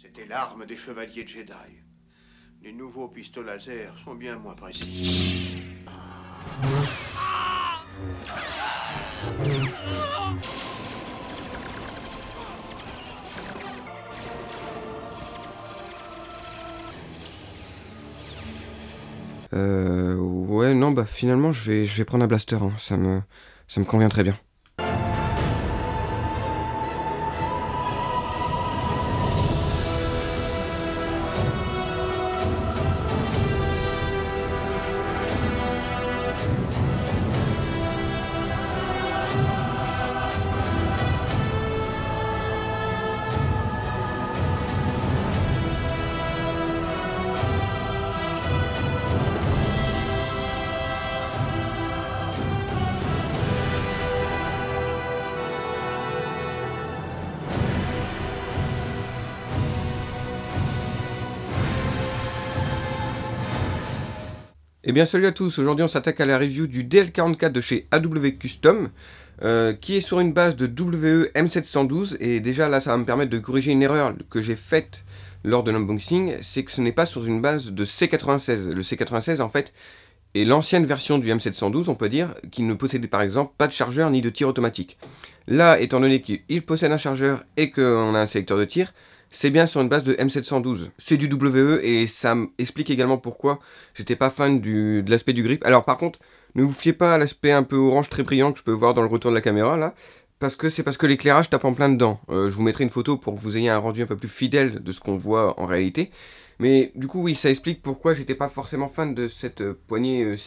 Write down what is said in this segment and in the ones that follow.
C'était l'arme des chevaliers Jedi. Les nouveaux pistolets laser sont bien moins précis. Ouais, non, bah finalement, je vais prendre un blaster, hein. Ça me convient très bien. Eh bien salut à tous, aujourd'hui on s'attaque à la review du DL44 de chez AW Custom, qui est sur une base de WE M712, et déjà là ça va me permettre de corriger une erreur que j'ai faite lors de l'unboxing, c'est que ce n'est pas sur une base de C96. Le C96 en fait est l'ancienne version du M712, on peut dire, qui ne possédait par exemple pas de chargeur ni de tir automatique. Là, étant donné qu'il possède un chargeur et qu'on a un sélecteur de tir, c'est bien sur une base de M712. C'est du WE et ça explique également pourquoi j'étais pas fan de l'aspect du grip. Alors par contre, ne vous fiez pas à l'aspect un peu orange très brillant que je peux voir dans le retour de la caméra là, parce que l'éclairage tape en plein dedans. Je vous mettrai une photo pour que vous ayez un rendu un peu plus fidèle de ce qu'on voit en réalité. Mais du coup oui, ça explique pourquoi j'étais pas forcément fan de cette poignée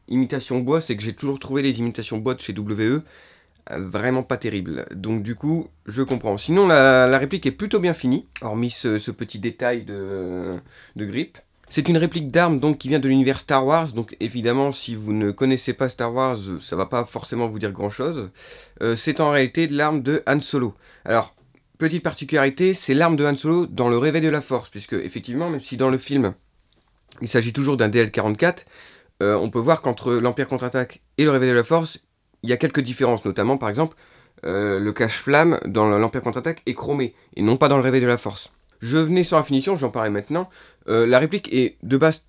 imitation bois, c'est que j'ai toujours trouvé les imitations bois de chez WE vraiment pas terrible, donc du coup je comprends. Sinon la réplique est plutôt bien finie, hormis ce petit détail de grip. C'est une réplique d'arme donc qui vient de l'univers Star Wars, donc évidemment si vous ne connaissez pas Star Wars, ça va pas forcément vous dire grand chose. C'est en réalité l'arme de Han Solo. Alors, petite particularité, c'est l'arme de Han Solo dans le réveil de la force, puisque effectivement, même si dans le film il s'agit toujours d'un DL44, on peut voir qu'entre l'Empire contre-attaque et le réveil de la force, il y a quelques différences, notamment par exemple le cache-flamme dans l'Empire contre-attaque est chromé et non pas dans le réveil de la force. Je venais sur la finition, j'en parlais maintenant. La réplique est de base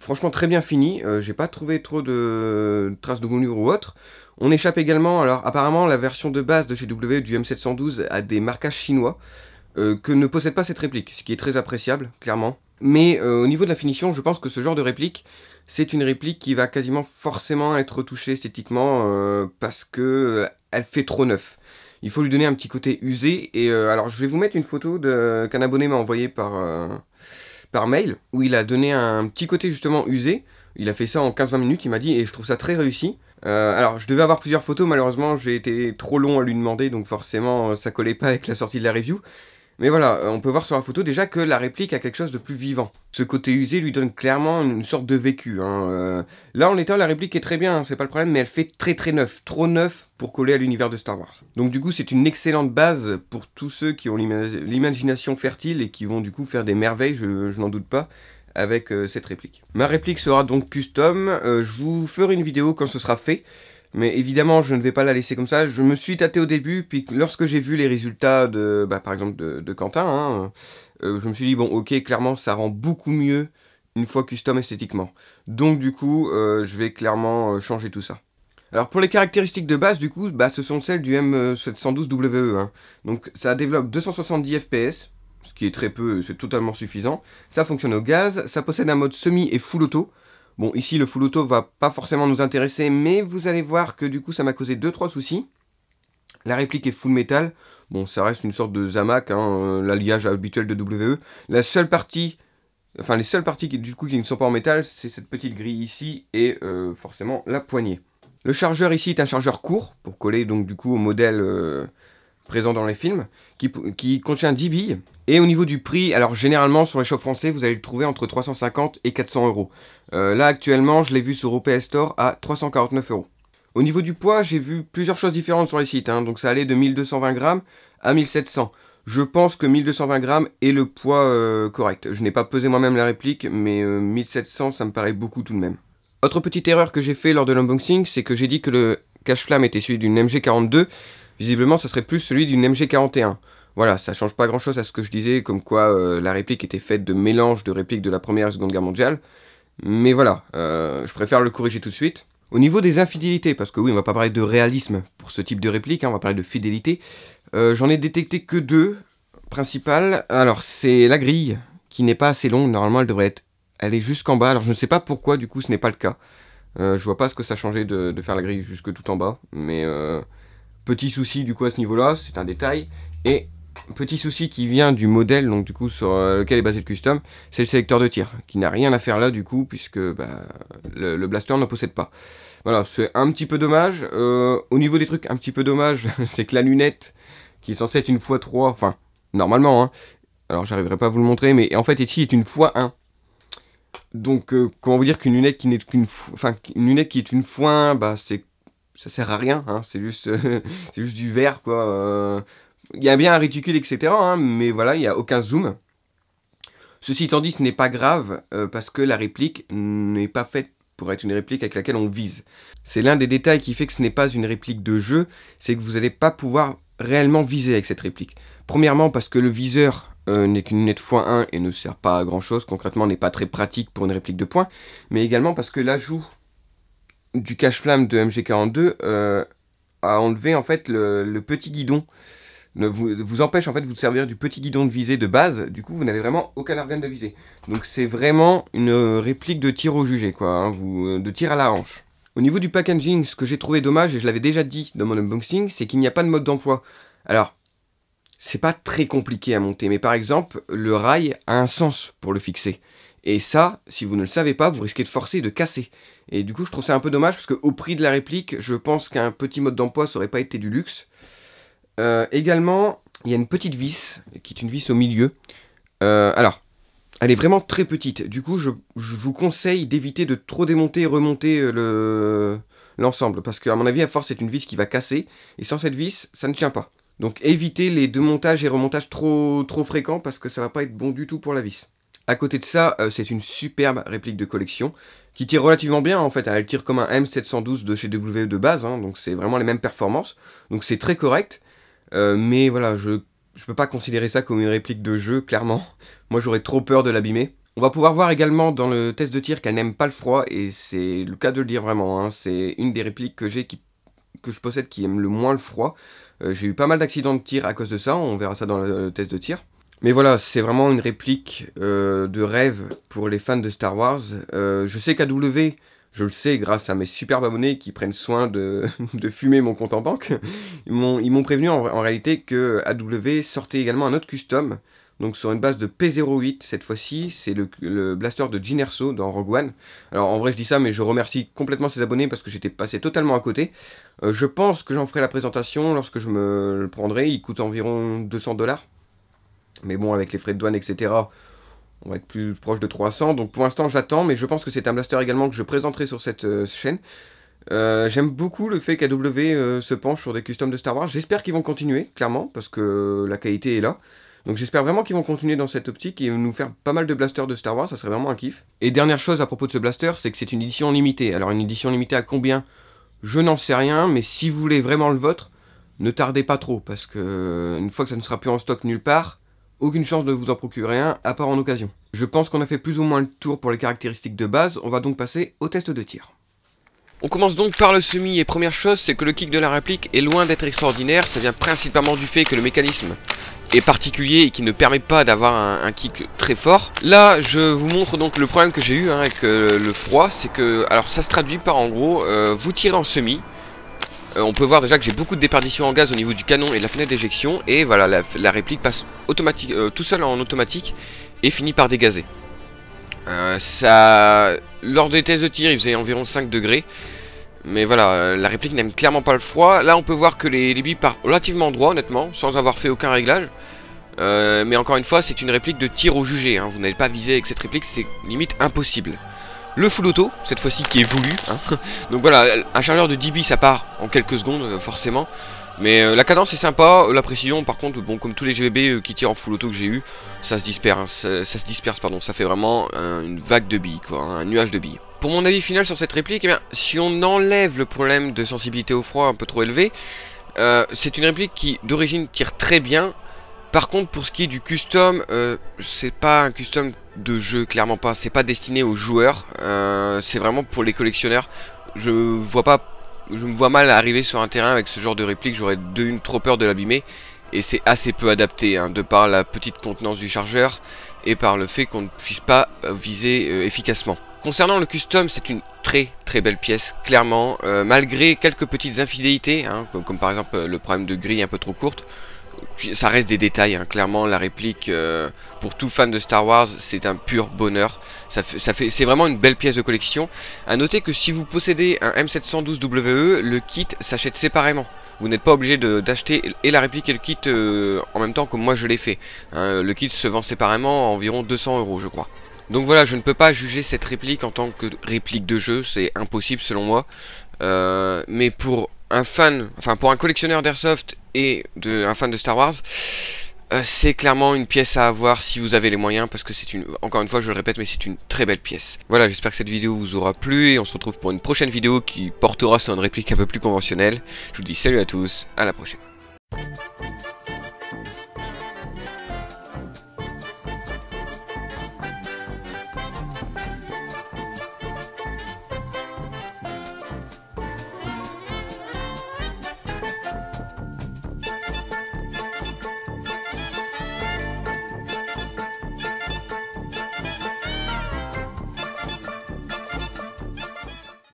franchement très bien finie, j'ai pas trouvé trop de traces de moulure ou autre. On échappe également, alors apparemment la version de base de chez W du M712 a des marquages chinois que ne possède pas cette réplique, ce qui est très appréciable, clairement. Mais au niveau de la finition, je pense que ce genre de réplique, c'est une réplique qui va quasiment forcément être retouchée esthétiquement parce que elle fait trop neuf. Il faut lui donner un petit côté usé. Et alors je vais vous mettre une photo qu'un abonné m'a envoyé par mail, où il a donné un petit côté justement usé. Il a fait ça en 15-20 minutes, il m'a dit, et je trouve ça très réussi. Alors je devais avoir plusieurs photos, malheureusement j'ai été trop long à lui demander, donc forcément ça collait pas avec la sortie de la review. Mais voilà, on peut voir sur la photo déjà que la réplique a quelque chose de plus vivant. Ce côté usé lui donne clairement une sorte de vécu. Là, en l'état, la réplique est très bien, hein, c'est pas le problème, mais elle fait très neuf, trop neuf pour coller à l'univers de Star Wars. Donc du coup, c'est une excellente base pour tous ceux qui ont l'imagination fertile et qui vont du coup faire des merveilles, je n'en doute pas, avec cette réplique. Ma réplique sera donc custom, je vous ferai une vidéo quand ce sera fait. Mais évidemment, je ne vais pas la laisser comme ça. Je me suis tâté au début, puis lorsque j'ai vu les résultats par exemple de Quentin, je me suis dit, bon, ok, clairement, ça rend beaucoup mieux une fois custom esthétiquement. Donc, du coup, je vais clairement changer tout ça. Alors, pour les caractéristiques de base, du coup, ce sont celles du M712WE. Donc, ça développe 270 FPS, ce qui est très peu, c'est totalement suffisant. Ça fonctionne au gaz, ça possède un mode semi et full auto. Bon, ici, le full auto va pas forcément nous intéresser, mais vous allez voir que du coup, ça m'a causé 2-3 soucis. La réplique est full métal. Bon, ça reste une sorte de Zamac, l'alliage habituel de WE. La seule partie, enfin, les seules parties qui ne sont pas en métal, c'est cette petite grille ici et forcément la poignée. Le chargeur ici est un chargeur court, pour coller donc du coup au modèle présent dans les films, qui contient 10 billes. Et au niveau du prix, alors généralement sur les shops français, vous allez le trouver entre 350 et 400 euros. Là actuellement, je l'ai vu sur OPS Store à 349 euros. Au niveau du poids, j'ai vu plusieurs choses différentes sur les sites, donc ça allait de 1220 grammes à 1700. Je pense que 1220 grammes est le poids correct. Je n'ai pas pesé moi-même la réplique, mais 1700, ça me paraît beaucoup tout de même. Autre petite erreur que j'ai fait lors de l'unboxing, c'est que j'ai dit que le cache-flamme était celui d'une MG42. Visiblement, ça serait plus celui d'une MG41. Voilà, ça change pas grand chose à ce que je disais, comme quoi la réplique était faite de mélange de répliques de la Première et Seconde Guerre mondiale. Mais voilà, je préfère le corriger tout de suite. Au niveau des infidélités, parce que oui, on va pas parler de réalisme pour ce type de réplique, hein, on va parler de fidélité. J'en ai détecté que deux principales. Alors, c'est la grille, qui n'est pas assez longue. Normalement, elle est jusqu'en bas. Alors, je ne sais pas pourquoi, du coup, ce n'est pas le cas. Je vois pas ce que ça changeait de faire la grille jusque tout en bas. Mais petit souci, du coup, à ce niveau-là, c'est un détail. Et petit souci qui vient du modèle, donc du coup, sur lequel est basé le custom, c'est le sélecteur de tir, qui n'a rien à faire là, du coup, puisque le blaster n'en possède pas. Voilà, c'est un petit peu dommage. Au niveau des trucs un petit peu dommage, c'est que la lunette, qui est censée être une x3, enfin, normalement, hein, alors j'arriverai pas à vous le montrer, mais en fait, ici est une x1. Donc, comment vous dire qu'une lunette qui n'est une lunette qui est une x1, bah, ça sert à rien, hein, c'est juste, c'est juste du verre, quoi. Il y a bien un réticule, etc., hein, mais voilà, il n'y a aucun zoom. Ceci étant dit, ce n'est pas grave, parce que la réplique n'est pas faite pour être une réplique avec laquelle on vise. C'est l'un des détails qui fait que ce n'est pas une réplique de jeu, c'est que vous n'allez pas pouvoir réellement viser avec cette réplique. Premièrement, parce que le viseur n'est qu'une lunette x1 et ne sert pas à grand chose, concrètement n'est pas très pratique pour une réplique de poing, mais également parce que l'ajout du cache-flamme de MG42 a enlevé en fait le petit guidon, vous empêche en fait de vous servir du petit guidon de visée de base, du coup vous n'avez vraiment aucun organe de visée. Donc c'est vraiment une réplique de tir au jugé, quoi, hein, de tir à la hanche. Au niveau du packaging, ce que j'ai trouvé dommage, et je l'avais déjà dit dans mon unboxing, c'est qu'il n'y a pas de mode d'emploi. Alors, c'est pas très compliqué à monter, mais par exemple, le rail a un sens pour le fixer. Et ça, si vous ne le savez pas, vous risquez de forcer et de casser. Et du coup, je trouve ça un peu dommage, parce qu'au prix de la réplique, je pense qu'un petit mode d'emploi, ça aurait pas été du luxe. Également, il y a une petite vis, qui est une vis au milieu. Alors, elle est vraiment très petite. Du coup, je vous conseille d'éviter de trop démonter et remonter l'ensemble. Parce qu'à mon avis, à force, c'est une vis qui va casser. Et sans cette vis, ça ne tient pas. Donc évitez les démontages et remontages trop fréquents, parce que ça va pas être bon du tout pour la vis. À côté de ça, c'est une superbe réplique de collection, qui tire relativement bien en fait. Elle tire comme un M712 de chez WE de base, hein, donc c'est vraiment les mêmes performances. Donc c'est très correct. Mais voilà, je peux pas considérer ça comme une réplique de jeu, clairement. Moi j'aurais trop peur de l'abîmer. On va pouvoir voir également dans le test de tir qu'elle n'aime pas le froid, et c'est le cas de le dire vraiment, hein. C'est une des répliques que je possède qui aime le moins le froid. J'ai eu pas mal d'accidents de tir à cause de ça, on verra ça dans le test de tir. Mais voilà, c'est vraiment une réplique de rêve pour les fans de Star Wars. Je sais qu'AW, je le sais grâce à mes superbes abonnés qui prennent soin de fumer mon compte en banque, ils m'ont prévenu en réalité que AW sortait également un autre custom, donc sur une base de P08 cette fois-ci, c'est le blaster de Jyn Erso dans Rogue One. Alors en vrai je dis ça, mais je remercie complètement ces abonnés parce que j'étais passé totalement à côté. Je pense que j'en ferai la présentation lorsque je me le prendrai, il coûte environ 200 $. Mais bon, avec les frais de douane, etc., on va être plus proche de 300. Donc pour l'instant, j'attends, mais je pense que c'est un blaster également que je présenterai sur cette chaîne. J'aime beaucoup le fait qu'AW se penche sur des customs de Star Wars. J'espère qu'ils vont continuer, clairement, parce que la qualité est là. Donc j'espère vraiment qu'ils vont continuer dans cette optique et nous faire pas mal de blasters de Star Wars, ça serait vraiment un kiff. Et dernière chose à propos de ce blaster, c'est que c'est une édition limitée. Alors une édition limitée à combien? Je n'en sais rien, mais si vous voulez vraiment le vôtre, ne tardez pas trop, parce que une fois que ça ne sera plus en stock nulle part, aucune chance de vous en procurer un, à part en occasion. Je pense qu'on a fait plus ou moins le tour pour les caractéristiques de base, on va donc passer au test de tir. On commence donc par le semi, et première chose, c'est que le kick de la réplique est loin d'être extraordinaire, ça vient principalement du fait que le mécanisme est particulier et qui ne permet pas d'avoir un kick très fort. Là, je vous montre donc le problème que j'ai eu avec le froid, c'est que, alors ça se traduit par en gros, vous tirez en semi, on peut voir déjà que j'ai beaucoup de déperdition en gaz au niveau du canon et de la fenêtre d'éjection, et voilà, la réplique passe automatique, tout seul en automatique et finit par dégazer. Lors des tests de tir, il faisait environ 5 degrés, mais voilà, la réplique n'aime clairement pas le froid. Là, on peut voir que les billes partent relativement droit, honnêtement, sans avoir fait aucun réglage. Mais encore une fois, c'est une réplique de tir au jugé, hein. Vous n'allez pas viser avec cette réplique, c'est limite impossible. Le full auto, cette fois-ci qui est voulu, hein. Donc voilà, un chargeur de 10 billes ça part en quelques secondes forcément. Mais la cadence est sympa, la précision par contre, bon comme tous les GVB qui tirent en full auto que j'ai eu, ça se disperse, pardon, ça fait vraiment une vague de billes quoi, hein, un nuage de billes. Pour mon avis final sur cette réplique, eh bien, si on enlève le problème de sensibilité au froid un peu trop élevé, c'est une réplique qui d'origine tire très bien, Par contre, pour ce qui est du custom, c'est pas un custom de jeu, clairement pas. C'est pas destiné aux joueurs, c'est vraiment pour les collectionneurs. Je me vois mal arriver sur un terrain avec ce genre de réplique, j'aurais trop peur de l'abîmer. Et c'est assez peu adapté, hein, de par la petite contenance du chargeur et par le fait qu'on ne puisse pas viser efficacement. Concernant le custom, c'est une très belle pièce, clairement, malgré quelques petites infidélités, hein, comme par exemple le problème de grille un peu trop courte. Ça reste des détails, hein, clairement la réplique, pour tout fan de Star Wars, c'est un pur bonheur. C'est vraiment une belle pièce de collection. A noter que si vous possédez un M712WE, le kit s'achète séparément. Vous n'êtes pas obligé d'acheter et la réplique et le kit en même temps comme moi je l'ai fait. Hein, le kit se vend séparément à environ 200 € je crois. Donc voilà, je ne peux pas juger cette réplique en tant que réplique de jeu, c'est impossible selon moi. Mais pour un fan, enfin pour un collectionneur d'airsoft et un fan de Star Wars, c'est clairement une pièce à avoir si vous avez les moyens, parce que c'est encore une fois je le répète, mais c'est une très belle pièce. Voilà, j'espère que cette vidéo vous aura plu et on se retrouve pour une prochaine vidéo qui portera sur une réplique un peu plus conventionnelle. Je vous dis salut à tous, à la prochaine.